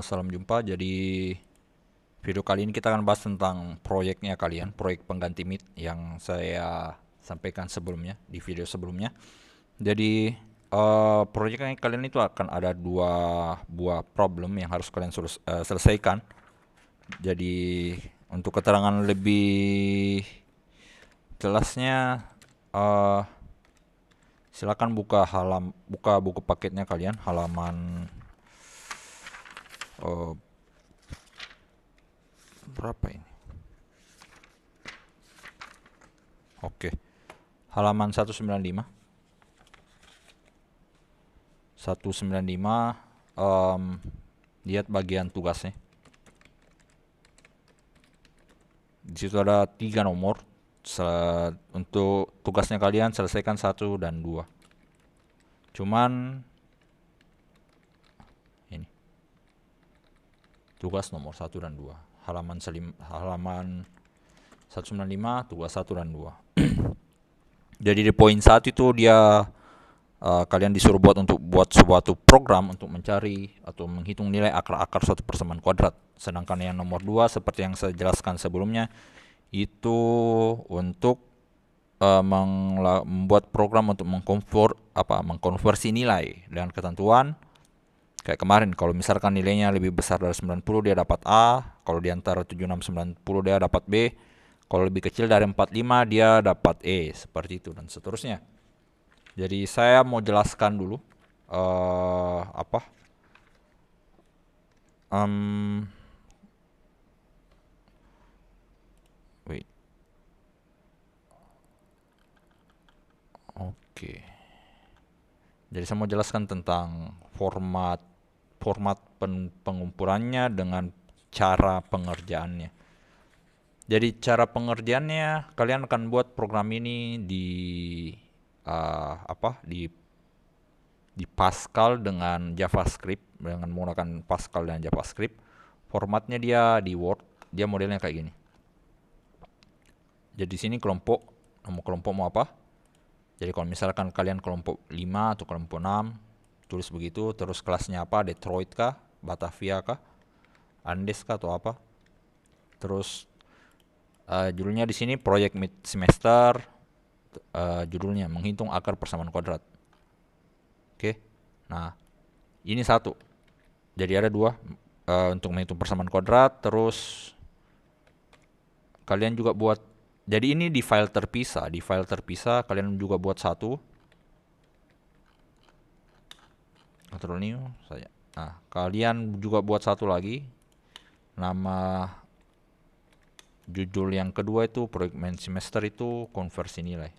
Salam jumpa. Jadi video kali ini kita akan bahas tentang proyeknya kalian, proyek pengganti Meet yang saya sampaikan sebelumnya di video sebelumnya. Jadi proyeknya kalian itu akan ada dua buah problem yang harus kalian selesaikan. Jadi untuk keterangan lebih jelasnya, eh, silakan buka buku paketnya kalian halaman eh, berapa ini? Halaman 195. 195, lihat bagian tugasnya. Di situ ada 3 nomor. Untuk tugasnya kalian selesaikan 1 dan 2. Cuman ini tugas nomor 1 dan 2. Halaman 195, tugas 1 dan 2. Jadi di poin 1 itu dia kalian disuruh buat suatu program untuk mencari atau menghitung nilai akar-akar suatu persamaan kuadrat. Sedangkan yang nomor 2 seperti yang saya jelaskan sebelumnya itu untuk membuat program untuk mengkonversi nilai dengan ketentuan. Kayak kemarin, kalau misalkan nilainya lebih besar dari 90 dia dapat A, kalau di antara 76 90 dia dapat B, kalau lebih kecil dari 45 dia dapat E, seperti itu dan seterusnya. Jadi saya mau jelaskan dulu apa wait. Oke. Jadi saya mau jelaskan tentang format pengumpulannya dengan cara pengerjaannya. Jadi cara pengerjaannya, kalian akan buat program ini di Pascal dengan JavaScript, dengan menggunakan Pascal dan JavaScript. Formatnya dia di Word, dia modelnya kayak gini. Jadi di sini nama kelompok mau apa? Jadi kalau misalkan kalian kelompok 5 atau kelompok 6, tulis begitu, terus kelasnya apa? Detroit kah? Batavia kah? Andes kah atau apa? Terus judulnya di sini proyek mid semester, judulnya menghitung akar persamaan kuadrat. Oke. Nah, ini satu. Jadi ada dua untuk menghitung persamaan kuadrat, terus kalian juga buat. Jadi ini di file terpisah kalian juga buat satu. Control new saja. Nah, kalian juga buat satu lagi. Nama judul yang kedua itu proyek main semester itu konversi nilai.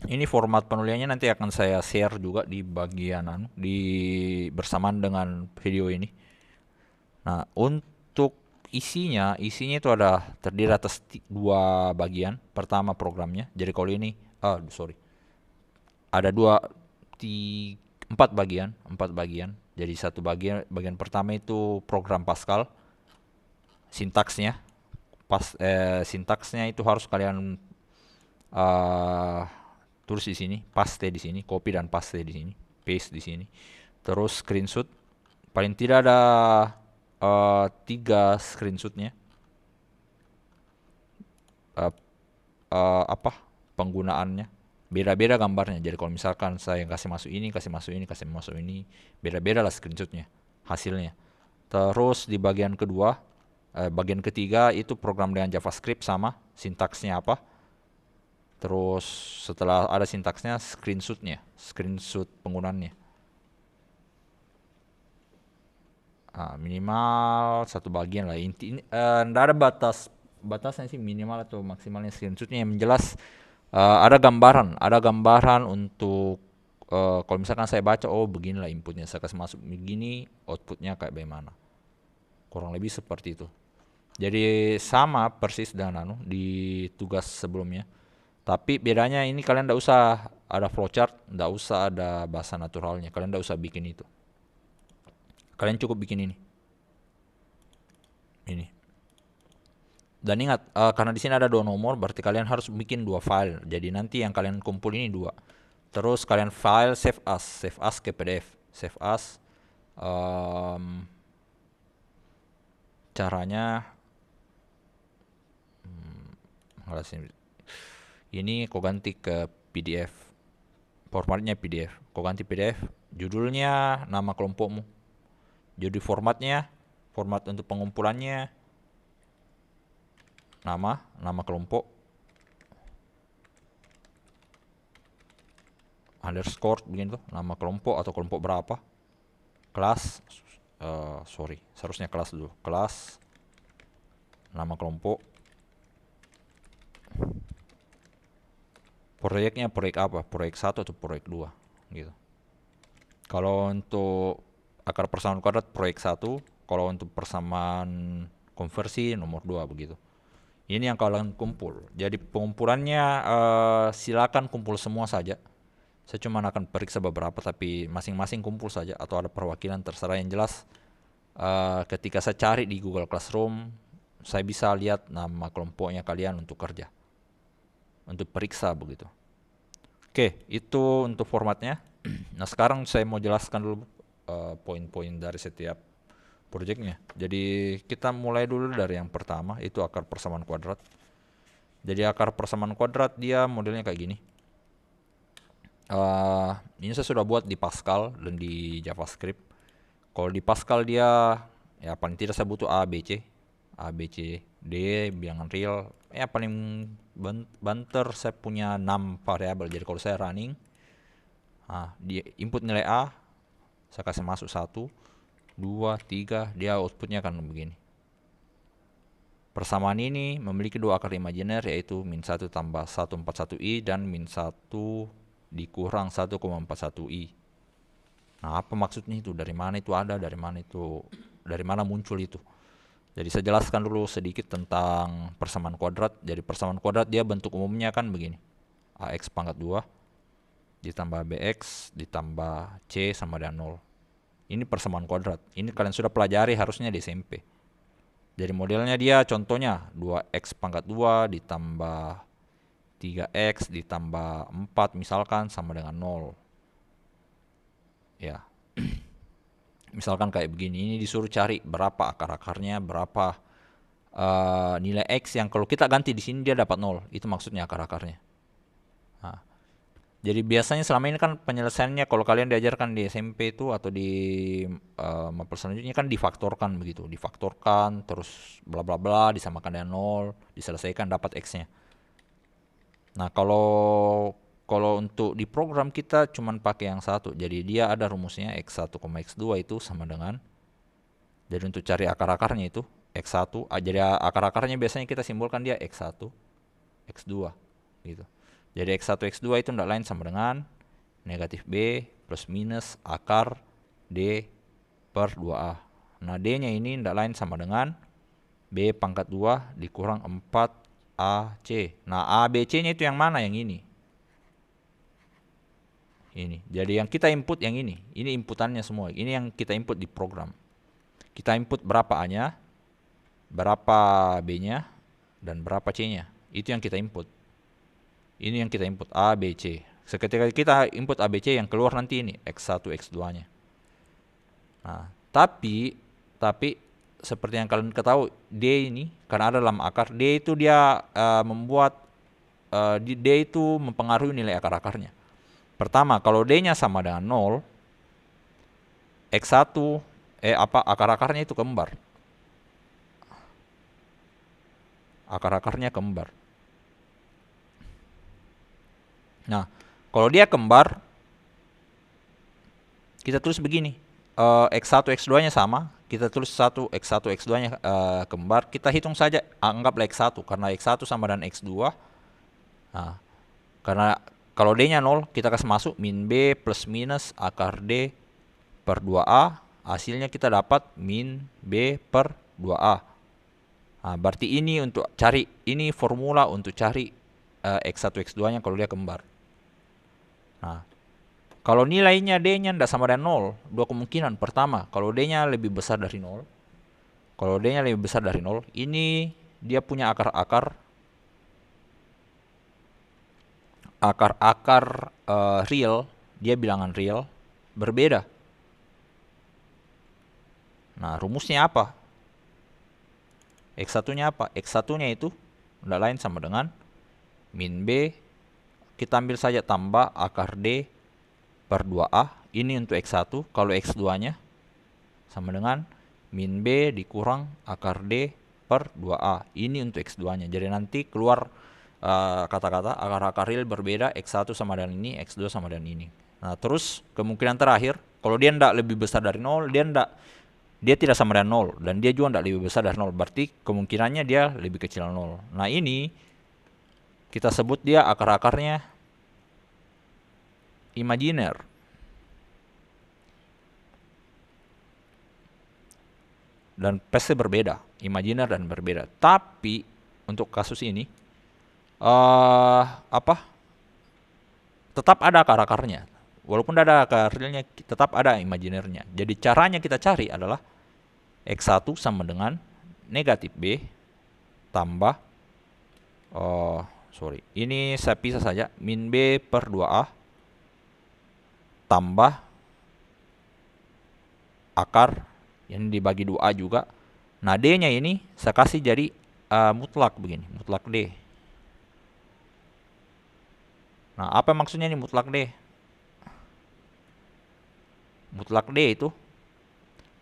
Ini format penulisannya nanti akan saya share juga di bagian bersamaan dengan video ini. Nah, untuk isinya itu terdiri atas dua bagian. Pertama programnya. Jadi kalau ini, ada empat bagian. Jadi satu bagian pertama itu program Pascal, sintaksnya. Sintaksnya itu harus kalian tulis di sini, paste di sini, copy dan paste di sini, paste di sini. Terus screenshot, paling tidak ada 3 screenshotnya. Penggunaannya beda-beda gambarnya. Jadi kalau misalkan saya kasih masuk ini, beda-beda lah screenshotnya, hasilnya. Terus di bagian ketiga itu program dengan JavaScript sama sintaksnya apa. Terus setelah ada sintaksnya, screenshot penggunaannya. Minimal satu bagian lah. Nggak ada batasnya sih, minimal atau maksimalnya screenshotnya. Yang jelas ada gambaran untuk kalau misalkan saya baca, beginilah inputnya, saya kasih masuk begini, outputnya kayak bagaimana. Kurang lebih seperti itu. Jadi sama persis dengan di tugas sebelumnya. Tapi bedanya ini kalian tidak usah ada flowchart, tidak usah ada bahasa naturalnya. Kalian tidak usah bikin itu. Kalian cukup bikin ini. Ini. Dan ingat, karena di sini ada 2 nomor, berarti kalian harus bikin 2 file. Jadi nanti yang kalian kumpul ini 2. Terus kalian file save as ke PDF, save as. Caranya, ini kau ganti ke PDF, formatnya PDF. Kau ganti PDF, judulnya nama kelompokmu. Jadi formatnya, format untuk pengumpulannya, nama kelompok, underscore begini tuh, nama kelompok atau kelompok berapa, kelas, seharusnya kelas dulu, kelas, nama kelompok, proyeknya proyek apa, proyek 1 atau proyek 2 gitu. Kalau untuk akar persamaan kuadrat proyek 1, kalau untuk persamaan konversi nomor 2 begitu. Ini yang kalian kumpul. Jadi pengumpulannya silakan kumpul semua saja. Saya cuma akan periksa beberapa, tapi masing-masing kumpul saja atau ada perwakilan terserah. Yang jelas ketika saya cari di Google Classroom, saya bisa lihat nama kelompoknya kalian untuk kerja, untuk periksa begitu. Oke, itu untuk formatnya. Nah, sekarang saya mau jelaskan dulu poin-poin dari setiap proyeknya. Jadi kita mulai dulu dari yang pertama, itu akar persamaan kuadrat. Jadi akar persamaan kuadrat dia modelnya kayak gini. Ini saya sudah buat di Pascal dan di JavaScript. Kalau di Pascal dia, ya paling tidak saya butuh A, B, C, D, bilangan real. Ya paling banter saya punya 6 variabel. Jadi kalau saya running, di input nilai A, saya kasih masuk 1, 2, 3, dia outputnya akan begini. Persamaan ini memiliki 2 akar imajiner, yaitu min 1 tambah 141i dan min 1 dikurang 1,41i. Nah, apa maksudnya itu? Dari mana itu ada? Dari mana muncul itu? Jadi saya jelaskan dulu sedikit tentang persamaan kuadrat. Jadi persamaan kuadrat dia bentuk umumnya kan begini. AX pangkat 2 ditambah BX ditambah C sama dengan 0. Ini persamaan kuadrat. Ini kalian sudah pelajari harusnya di SMP. Jadi modelnya dia contohnya 2x pangkat 2 ditambah 3x ditambah 4 misalkan sama dengan 0. Ya. Misalkan kayak begini, ini disuruh cari berapa akar-akarnya, berapa nilai x yang kalau kita ganti di sini dia dapat 0. Itu maksudnya akar-akarnya. Nah, jadi biasanya selama ini kan penyelesaiannya kalau kalian diajarkan di SMP itu atau di mapel selanjutnya kan difaktorkan begitu, difaktorkan terus bla bla bla disamakan dengan 0, diselesaikan dapat x-nya. Nah, kalau untuk di program kita cuman pakai yang satu. Jadi dia ada rumusnya x1, x2 itu sama dengan, jadi untuk cari akar-akarnya itu x1, jadi akar-akarnya biasanya kita simbolkan dia x1, x2 gitu. Jadi x1, x2 itu tidak lain sama dengan negatif b plus minus akar d per 2a. Nah, d-nya ini tidak lain sama dengan b pangkat 2 dikurang 4ac. Nah, a, b, c-nya itu yang mana? Yang ini. Ini. Jadi yang kita input yang ini. Ini inputannya semua. Ini yang kita input di program. Kita input berapa A-nya, berapa B-nya, dan berapa C-nya. Itu yang kita input. Ini yang kita input A, B, C. Seketika kita input A, B, C, yang keluar nanti ini X1, X2-nya. Nah, tapi seperti yang kalian ketahui, D ini karena ada dalam akar, D itu dia membuat D itu mempengaruhi nilai akar-akarnya. Pertama, kalau D-nya sama dengan 0, X1 akar-akarnya itu kembar. Akar-akarnya kembar. Nah, kalau dia kembar, kita tulis begini. X1, X2-nya sama, kita tulis X1, X2-nya kembar. Kita hitung saja, anggaplah X1 karena X1 sama dengan X2. Nah, karena kalau D-nya 0, kita kasih masuk min B plus minus akar D per 2A. Hasilnya kita dapat min B per 2A. Nah, berarti ini untuk cari, ini formula untuk cari X1, X2-nya kalau dia kembar. Nah, kalau nilainya D-nya tidak sama dengan 0, dua kemungkinan. Pertama, kalau D-nya lebih besar dari 0. Kalau D-nya lebih besar dari 0, ini dia punya akar-akar real, dia bilangan real berbeda. Nah, rumusnya apa? X1-nya apa? X1-nya itu tidak lain sama dengan min B, kita ambil saja tambah akar D per 2A. Ini untuk X1. Kalau X2-nya sama dengan min B dikurang akar D per 2A. Ini untuk X2-nya. Jadi nanti keluar kata-kata akar-akar real berbeda, X1 sama dengan ini, X2 sama dengan ini. Nah, terus kemungkinan terakhir, kalau dia tidak lebih besar dari 0, dia tidak sama dengan 0, dan dia juga tidak lebih besar dari 0. Berarti kemungkinannya dia lebih kecil 0. Nah, ini kita sebut dia akar-akarnya imajiner. Dan pasti berbeda, imajiner dan berbeda. Tapi untuk kasus ini tetap ada akar-akarnya. Walaupun ada akar realnya, tetap ada imajinernya. Jadi caranya kita cari adalah X1 sama dengan negatif B tambah ini saya pisah saja, min B per 2A tambah akar yang dibagi 2A juga. Nah, D-nya ini saya kasih jadi mutlak begini, mutlak D. Nah, apa maksudnya ini mutlak D? Mutlak D itu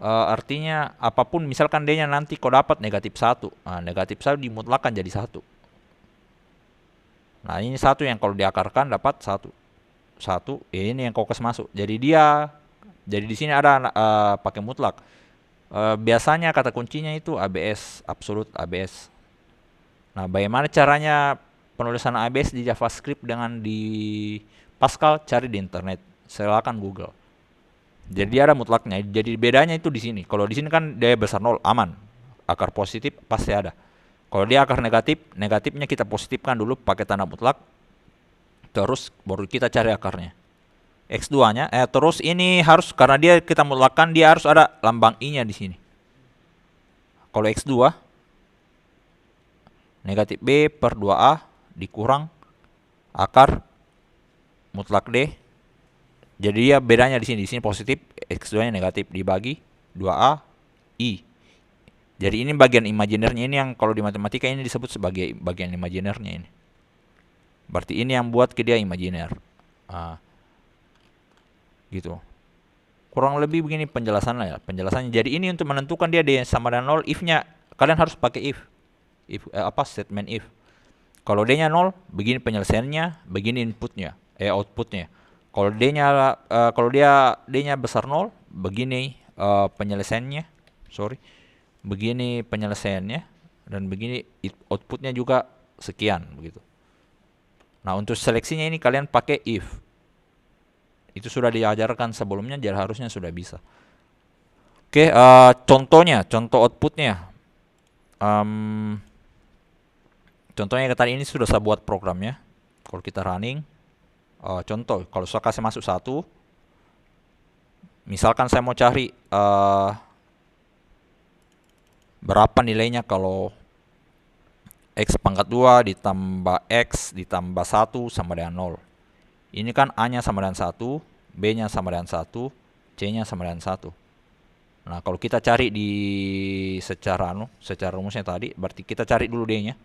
artinya apapun, misalkan D-nya nanti kau dapat negatif 1. Nah, negatif 1 dimutlakkan jadi 1. Nah, ini 1 yang kalau diakarkan dapat 1. Ini yang kau kasih masuk. Jadi di sini ada pakai mutlak. Biasanya kata kuncinya itu ABS, absolute ABS. Nah, bagaimana caranya penulisan ABS di JavaScript dengan di Pascal? Cari di internet, silakan Google. Jadi ada mutlaknya. Jadi bedanya itu di sini. Kalau di sini kan dia besar 0, aman. Akar positif pasti ada. Kalau dia akar negatif, negatifnya kita positifkan dulu pakai tanda mutlak. Terus baru kita cari akarnya. X2-nya, terus ini harus, karena dia kita mutlakkan, dia harus ada lambang I-nya di sini. Kalau X2, negatif B per 2A dikurang akar mutlak D. Jadi ya bedanya di sini positif, X2-nya negatif, dibagi 2A I. Jadi ini bagian imajinernya, ini yang kalau di matematika ini disebut sebagai bagian imajinernya ini. Berarti ini yang buat ke dia imajiner. Gitu. Kurang lebih begini penjelasannya ya. Penjelasannya. Jadi ini untuk menentukan dia D sama dengan 0, if-nya kalian harus pakai if. Statement if. Kalau D-nya 0, begini penyelesaiannya, begini inputnya, outputnya. Kalau D-nya besar 0, begini penyelesaiannya. Begini penyelesaiannya, dan begini outputnya juga sekian begitu. Nah, untuk seleksinya ini kalian pakai if. Itu sudah diajarkan sebelumnya, jadi harusnya sudah bisa. Oke, contoh outputnya. Contohnya tadi ini sudah saya buat programnya. Kalau kita running, contoh, kalau saya kasih masuk 1, misalkan saya mau cari berapa nilainya kalau X pangkat 2 ditambah X ditambah 1 sama dengan 0. Ini kan A-nya sama dengan 1, B-nya sama dengan 1, C-nya sama dengan 1. Nah, kalau kita cari secara rumusnya tadi, berarti kita cari dulu D-nya.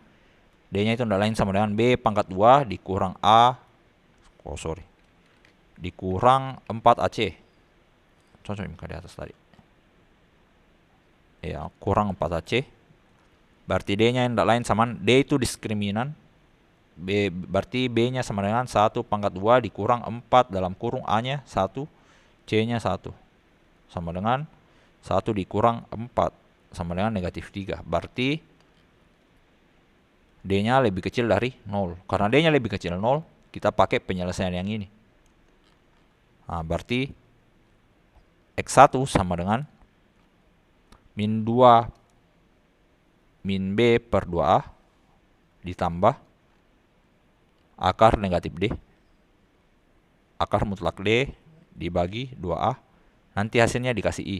D-nya itu tidak lain sama dengan B pangkat 2 dikurang dikurang 4AC. Cocok di atas tadi. Ya, kurang 4AC. Berarti D-nya yang tidak lain sama, D itu diskriminan. Berarti B-nya sama dengan 1 pangkat 2 dikurang 4 dalam kurung A-nya 1, C-nya 1. Sama dengan 1 dikurang 4 sama dengan negatif 3. Berarti D-nya lebih kecil dari 0. Karena D-nya lebih kecil 0, kita pakai penyelesaian yang ini. Nah, berarti X1 sama dengan min 2 min B per 2A ditambah akar negatif D, akar mutlak D dibagi 2A, nanti hasilnya dikasih I.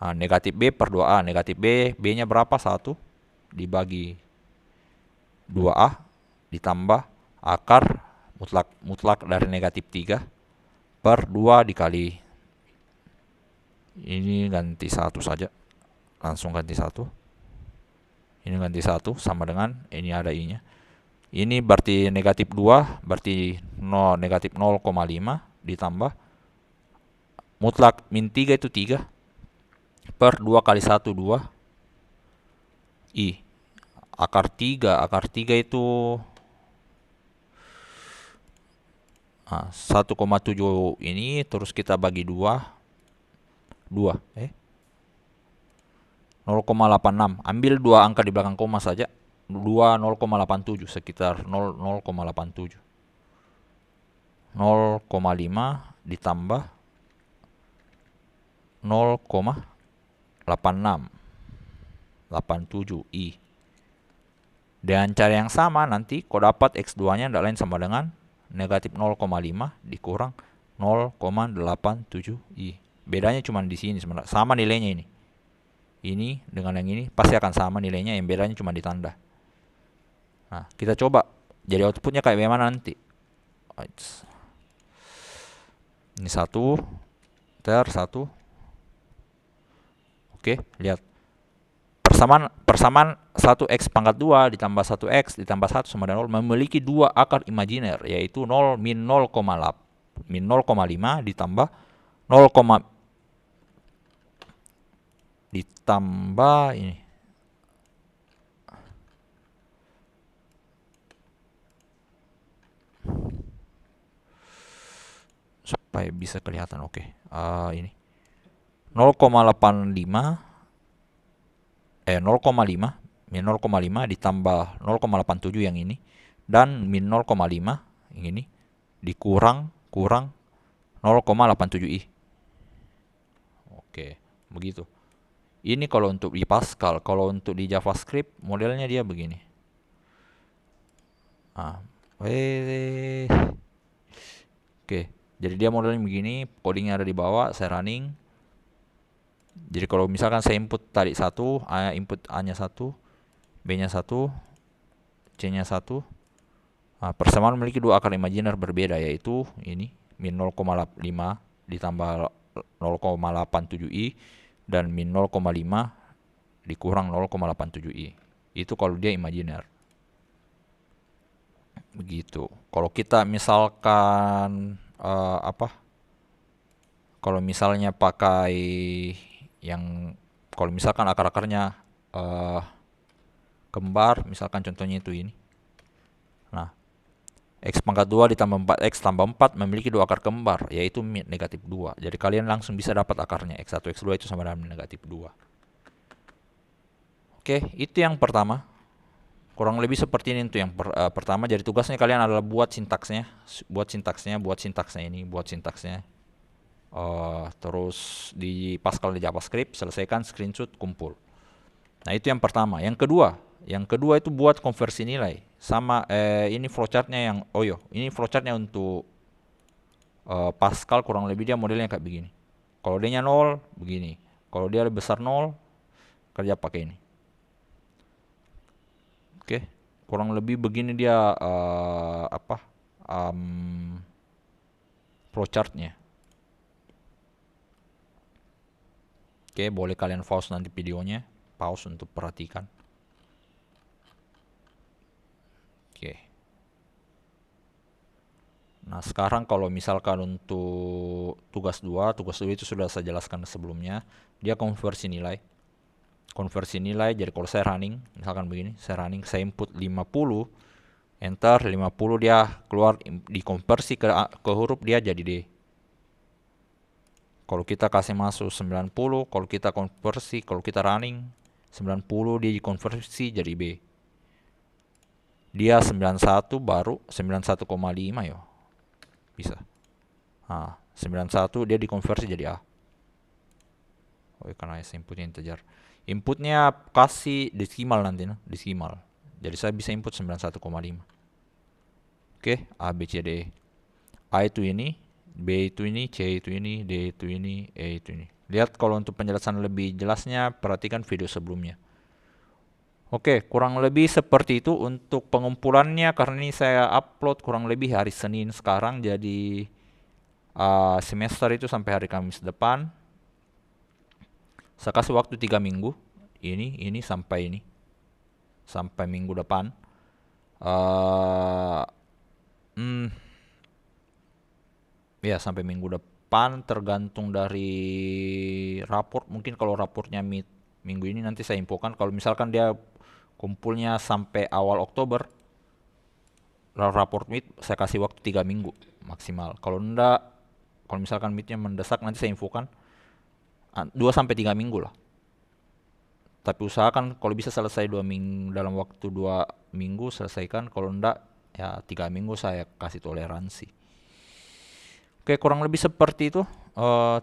Nah, negatif B per 2A. Negatif B, B-nya berapa? 1 dibagi 2A ditambah akar mutlak dari negatif 3 per 2 dikali. Ini ganti 1 saja. Langsung ganti 1. Ini ganti 1 sama dengan ini ada I-nya. Ini berarti negatif 2, berarti negatif 0,5 ditambah mutlak min 3 itu 3 per 2 kali 1 2 I. Akar 3 itu 1,7 ini, terus kita bagi 2 0,86. Ambil 2 angka di belakang koma saja. 2 0,87 sekitar 0,87. 0,5 ditambah 0,86 87 I. Dengan cara yang sama nanti kau dapat X2 nya tidak lain sama dengan negatif 0,5 dikurang 0,87 I. Bedanya cuma di sini sebenarnya. Sama nilainya ini. Ini dengan yang ini pasti akan sama nilainya, yang bedanya cuma di tanda. Nah, kita coba. Jadi outputnya kayak bagaimana nanti. Ini 1. Oke, lihat. Persamaan 1x pangkat 2 ditambah 1x ditambah 1 sama dengan 0 memiliki 2 akar imajiner, yaitu 0 min 0,5 ditambah 0, ditambah ini. Supaya bisa kelihatan, oke. Ini 0,85 0,5 min 0,5 ditambah 0,87 yang ini dan min 0,5 yang ini dikurang 0,87 I. Oke, begitu. Ini kalau untuk di Pascal. Kalau untuk di JavaScript modelnya dia begini. Oke, jadi dia modelnya begini, codingnya ada di bawah, saya running. Jadi kalau misalkan saya input tadi 1, input A-nya 1, B-nya 1, C-nya 1. Persamaan memiliki 2 akar imajiner berbeda, yaitu ini min 0,5 ditambah 0,87 I dan min 0,5 dikurang 0,87 I. Itu kalau dia imajiner. Begitu. Kalau kita misalkan kalau misalnya pakai yang kalau misalkan akar-akarnya kembar, misalkan contohnya itu ini. Nah, x pangkat 2 ditambah 4x tambah 4 memiliki 2 akar kembar, yaitu negatif 2. Jadi kalian langsung bisa dapat akarnya. X1, X2 itu sama dengan negatif 2. Oke, itu yang pertama. Kurang lebih seperti ini untuk yang pertama. Jadi tugasnya kalian adalah buat sintaksnya ini, buat sintaksnya. Terus di Pascal di JavaScript, selesaikan, screenshot, kumpul. Nah, itu yang pertama. Yang kedua itu buat konversi nilai. Sama ini flowchartnya yang ini flowchartnya untuk Pascal kurang lebih dia modelnya kayak begini. Kalau D-nya 0 begini. Kalau dia lebih besar 0 kerja pakai ini. Oke, kurang lebih begini dia flowchartnya. Oke, boleh kalian pause nanti videonya, pause untuk perhatikan. Oke. Nah, sekarang kalau misalkan untuk tugas 2 itu sudah saya jelaskan sebelumnya. Dia konversi nilai. Jadi kalau saya running, misalkan begini, saya input 50, enter 50, dia keluar dikonversi ke huruf, dia jadi D. Kalau kita kasih masuk 90, kalau kita konversi, kalau kita running 90, dia dikonversi jadi B. Dia 91 baru 91,5 ya. Bisa. 91 dia dikonversi jadi A. Karena inputnya integer. Inputnya kasih desimal nanti, desimal. Jadi saya bisa input 91,5. Oke, A, B, C, D. A itu ini, B itu ini, C itu ini, D itu ini, E itu ini. Lihat kalau untuk penjelasan lebih jelasnya, perhatikan video sebelumnya. Oke, kurang lebih seperti itu untuk pengumpulannya, karena ini saya upload kurang lebih hari Senin sekarang, jadi semester itu sampai hari Kamis depan. Saya kasih waktu 3 minggu. Ini sampai minggu depan. eh hmm, ya sampai minggu depan, tergantung dari raport. Mungkin kalau raportnya minggu ini nanti saya infokan. Kalau misalkan dia kumpulnya sampai awal Oktober, raport meet saya kasih waktu 3 minggu maksimal. Kalau enggak, kalau misalkan meetnya mendesak, nanti saya infokan 2 sampai 3 minggu lah. Tapi usahakan kalau bisa selesai 2 minggu, dalam waktu 2 minggu selesaikan. Kalau enggak, ya 3 minggu saya kasih toleransi. Oke, kurang lebih seperti itu.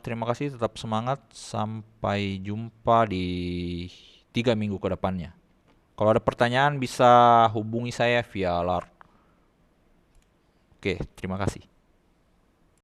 Terima kasih, tetap semangat. Sampai jumpa di 3 minggu ke depannya. Kalau ada pertanyaan bisa hubungi saya via LAR. Oke, terima kasih.